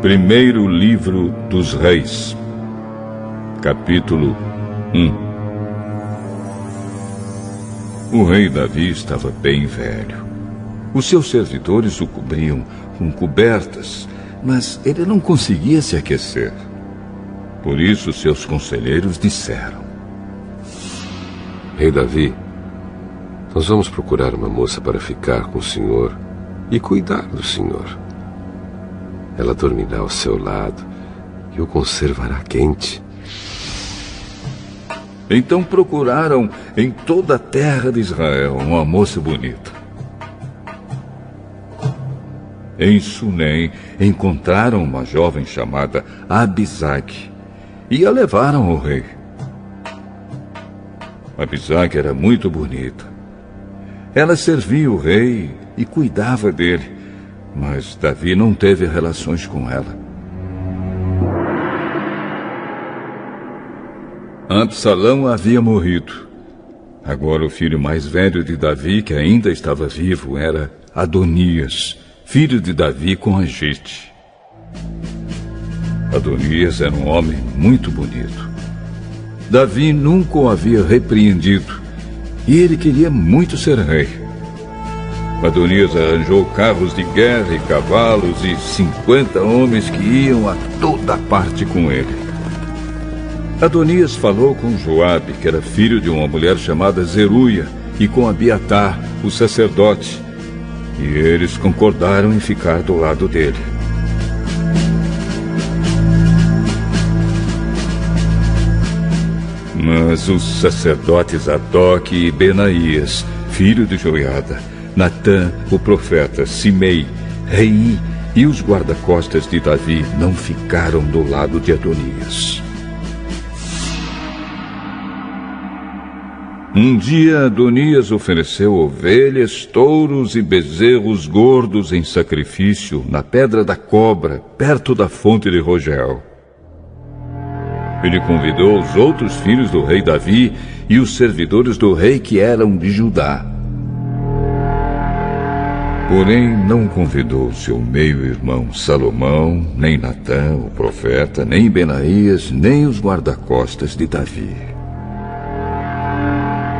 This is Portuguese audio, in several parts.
Primeiro livro dos Reis, capítulo 1. O rei Davi estava bem velho. Os seus servidores o cobriam com cobertas, mas ele não conseguia se aquecer. Por isso seus conselheiros disseram: Rei Davi, nós vamos procurar uma moça para ficar com o senhor e cuidar do senhor. Ela dormirá ao seu lado e o conservará quente. Então procuraram em toda a terra de Israel uma moça bonita. Em Sunem encontraram uma jovem chamada Abisag e a levaram ao rei. Abisag era muito bonita. Ela servia o rei e cuidava dele. Mas Davi não teve relações com ela. Absalão havia morrido. Agora o filho mais velho de Davi, que ainda estava vivo, era Adonias, filho de Davi com Agite. Adonias era um homem muito bonito. Davi nunca o havia repreendido e ele queria muito ser rei. Adonias arranjou carros de guerra e cavalos e 50 homens que iam a toda parte com ele. Adonias falou com Joabe, que era filho de uma mulher chamada Zeruia, e com Abiatar, o sacerdote, e eles concordaram em ficar do lado dele. Mas os sacerdotes Zadok e Benaías, filho de Joiada, Natã, o profeta, Simei, Rei e os guarda-costas de Davi não ficaram do lado de Adonias. Um dia Adonias ofereceu ovelhas, touros e bezerros gordos em sacrifício na Pedra da Cobra, perto da fonte de Rogel. Ele convidou os outros filhos do rei Davi e os servidores do rei que eram de Judá. Porém, não convidou seu meio-irmão Salomão, nem Natã, o profeta, nem Benaías, nem os guarda-costas de Davi.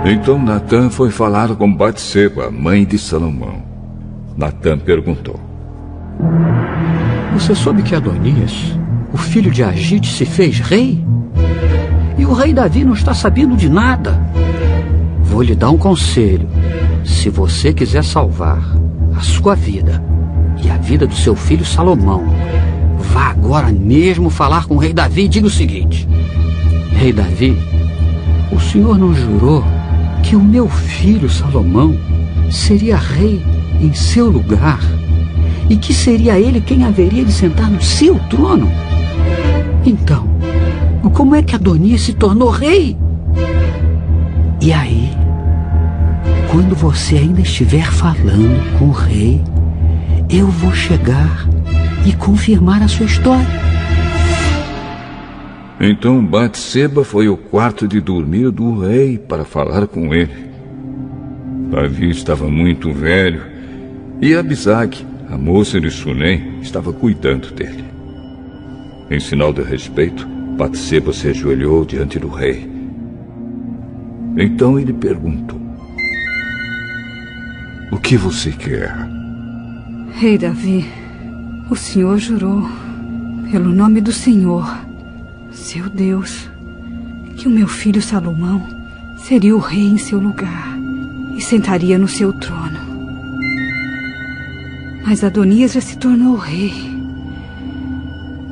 Então Natã foi falar com Batseba, mãe de Salomão. Natã perguntou: Você soube que Adonias, o filho de Agite, se fez rei? E o rei Davi não está sabendo de nada. Vou lhe dar um conselho. Se você quiser salvar a sua vida e a vida do seu filho Salomão, vá agora mesmo falar com o rei Davi e diga o seguinte: Rei Davi, o senhor não jurou que o meu filho Salomão seria rei em seu lugar e que seria ele quem haveria de sentar no seu trono? Então, como é que Adonias se tornou rei? E aí, quando você ainda estiver falando com o rei, eu vou chegar e confirmar a sua história. Então Batseba foi ao quarto de dormir do rei para falar com ele. Davi estava muito velho e Abisag, a moça de Sunem, estava cuidando dele. Em sinal de respeito, Batseba se ajoelhou diante do rei. Então ele perguntou: O que você quer? Rei Davi, o senhor jurou, pelo nome do Senhor, seu Deus, que o meu filho Salomão seria o rei em seu lugar e sentaria no seu trono. Mas Adonias já se tornou rei.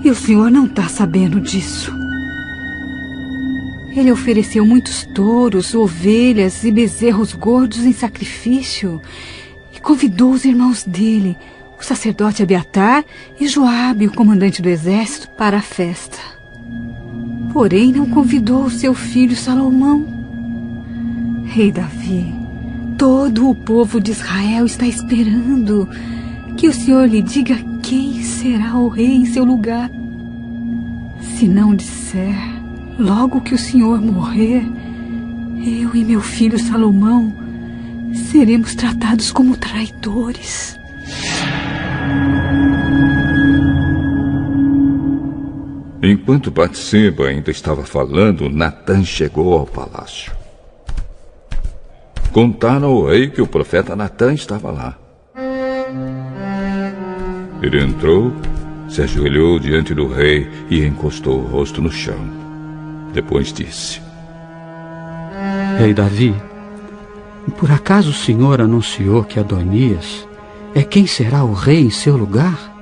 E o senhor não está sabendo disso. Ele ofereceu muitos touros, ovelhas e bezerros gordos em sacrifício e convidou os irmãos dele, o sacerdote Abiatar e Joabe, o comandante do exército, para a festa. Porém, não convidou o seu filho Salomão. Rei Davi, todo o povo de Israel está esperando que o senhor lhe diga quem será o rei em seu lugar. Se não disser, logo que o senhor morrer, eu e meu filho Salomão seremos tratados como traidores. Enquanto Batseba ainda estava falando, Natã chegou ao palácio. Contaram ao rei que o profeta Natã estava lá. Ele entrou, se ajoelhou diante do rei e encostou o rosto no chão. Depois disse: Rei Davi, por acaso o senhor anunciou que Adonias é quem será o rei em seu lugar?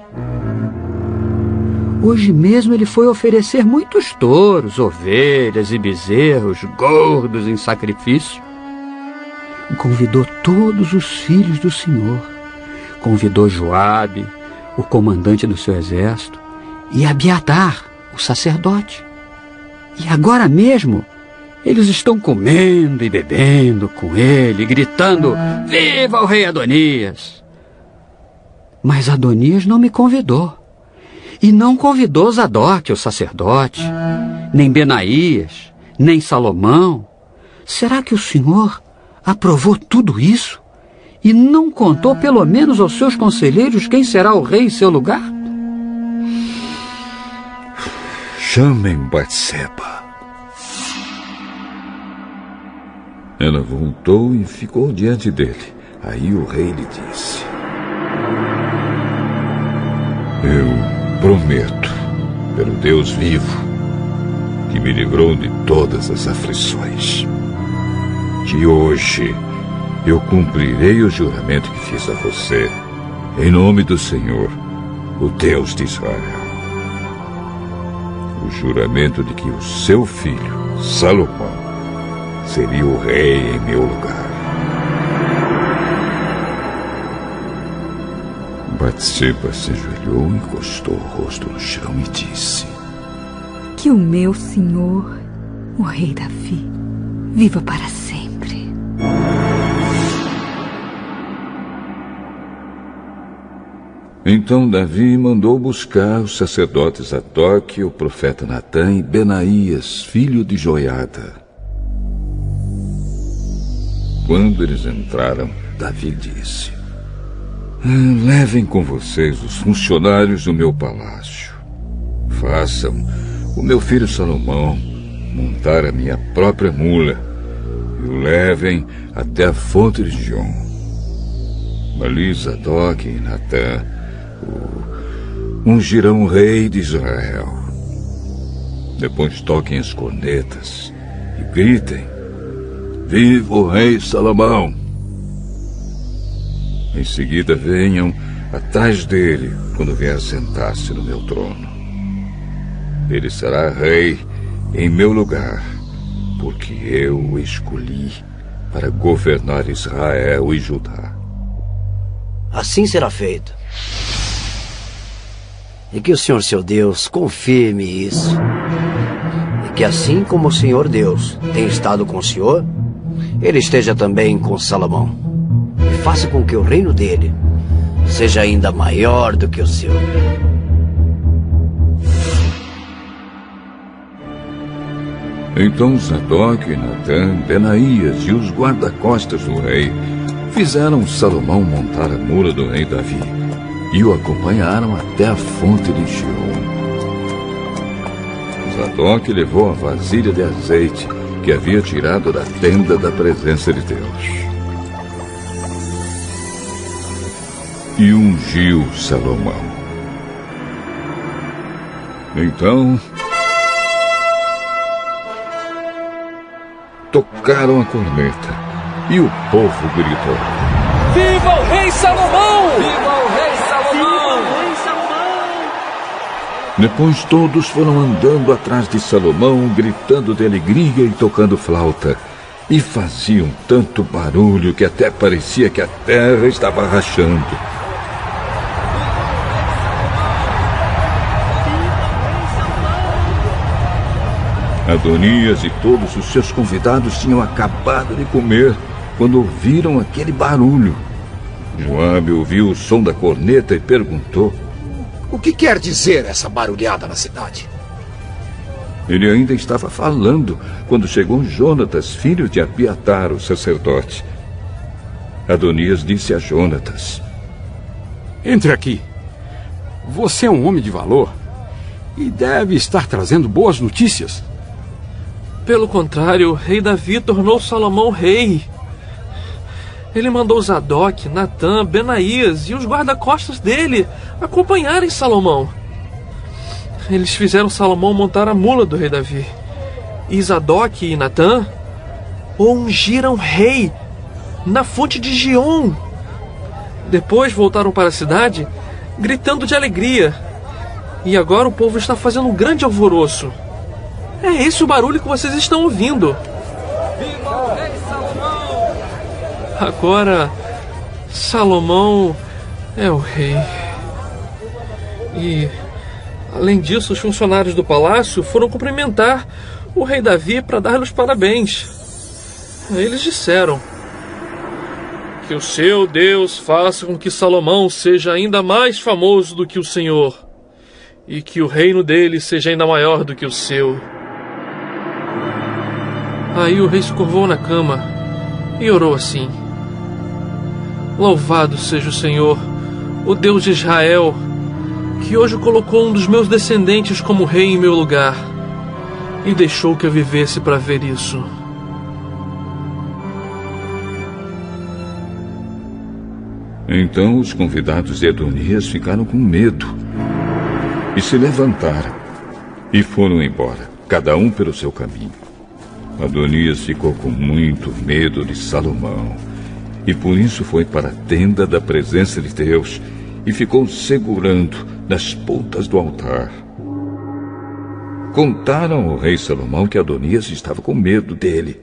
Hoje mesmo ele foi oferecer muitos touros, ovelhas e bezerros gordos em sacrifício. Convidou todos os filhos do Senhor. Convidou Joabe, o comandante do seu exército, e Abiatar, o sacerdote. E agora mesmo eles estão comendo e bebendo com ele, gritando: Viva o rei Adonias! Mas Adonias não me convidou. E não convidou Zadok, o sacerdote, nem Benaías, nem Salomão. Será que o Senhor aprovou tudo isso e não contou pelo menos aos seus conselheiros quem será o rei em seu lugar? Chamem Batseba. Ela voltou e ficou diante dele. Aí o rei lhe disse: Eu prometo, pelo Deus vivo, que me livrou de todas as aflições, que hoje eu cumprirei o juramento que fiz a você, em nome do Senhor, o Deus de Israel. O juramento de que o seu filho, Salomão, seria o rei em meu lugar. Batseba se ajoelhou, encostou o rosto no chão e disse: Que o meu senhor, o rei Davi, viva para sempre. Então Davi mandou buscar os sacerdotes Zadok, o profeta Natã e Benaías, filho de Joiada. Quando eles entraram, Davi disse: Levem com vocês os funcionários do meu palácio. Façam o meu filho Salomão montar a minha própria mula e o levem até a fonte de Gion. Ali Zadok e Natã ungirão o rei de Israel. Depois toquem as cornetas e gritem: Viva o rei Salomão! Em seguida venham atrás dele quando vier sentar-se no meu trono. Ele será rei em meu lugar, porque eu o escolhi para governar Israel e Judá. Assim será feito. E que o Senhor, seu Deus, confirme isso. E que assim como o Senhor Deus tem estado com o Senhor, Ele esteja também com Salomão. E faça com que o reino dele seja ainda maior do que o seu. Então Zadok, Natã, Benaías e os guarda-costas do rei fizeram Salomão montar a mula do rei Davi e o acompanharam até a fonte de Gion. Zadok levou a vasilha de azeite que havia tirado da tenda da presença de Deus e ungiu Salomão. Então tocaram a corneta e o povo gritou: Viva o rei Salomão! Viva o rei Salomão! Viva o rei Salomão! Depois todos foram andando atrás de Salomão, gritando de alegria e tocando flauta. E faziam tanto barulho que até parecia que a terra estava rachando. Adonias e todos os seus convidados tinham acabado de comer quando ouviram aquele barulho. Joabe ouviu o som da corneta e perguntou: O que quer dizer essa barulhada na cidade? Ele ainda estava falando quando chegou Jonatas, filho de Abiatar, o sacerdote. Adonias disse a Jonatas: Entre aqui. Você é um homem de valor E deve estar trazendo boas notícias. Pelo contrário, o rei Davi tornou Salomão rei. Ele mandou Zadok, Natã, Benaías e os guarda-costas dele acompanharem Salomão. Eles fizeram Salomão montar a mula do rei Davi. E Zadok e Natã o ungiram rei na fonte de Gion. Depois voltaram para a cidade, gritando de alegria. E agora o povo está fazendo um grande alvoroço. É esse o barulho que vocês estão ouvindo. Viva o rei Salomão! Agora, Salomão é o rei. E, além disso, os funcionários do palácio foram cumprimentar o rei Davi para dar-lhe os parabéns. Eles disseram: que o seu Deus faça com que Salomão seja ainda mais famoso do que o Senhor, e que o reino dele seja ainda maior do que o seu. Aí o rei se curvou na cama e orou assim: louvado seja o Senhor, o Deus de Israel, que hoje colocou um dos meus descendentes como rei em meu lugar, e deixou que eu vivesse para ver isso. Então os convidados de Adonias ficaram com medo e se levantaram e foram embora, cada um pelo seu caminho. Adonias ficou com muito medo de Salomão e por isso foi para a tenda da presença de Deus e ficou segurando nas pontas do altar. Contaram ao rei Salomão que Adonias estava com medo dele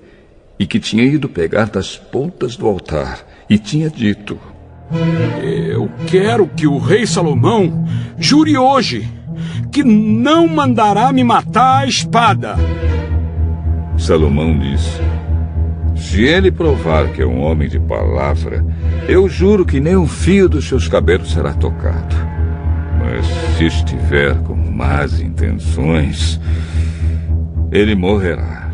e que tinha ido pegar das pontas do altar e tinha dito: eu quero que o rei Salomão jure hoje que não mandará me matar à espada. Salomão disse: se ele provar que é um homem de palavra, eu juro que nem um fio dos seus cabelos será tocado. Mas se estiver com más intenções, ele morrerá.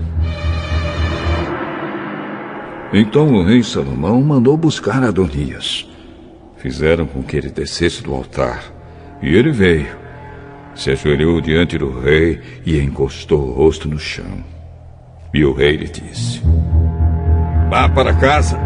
Então o rei Salomão mandou buscar Adonias. Fizeram com que ele descesse do altar, e ele veio, se ajoelhou diante do rei e encostou o rosto no chão. E o rei lhe disse: vá para casa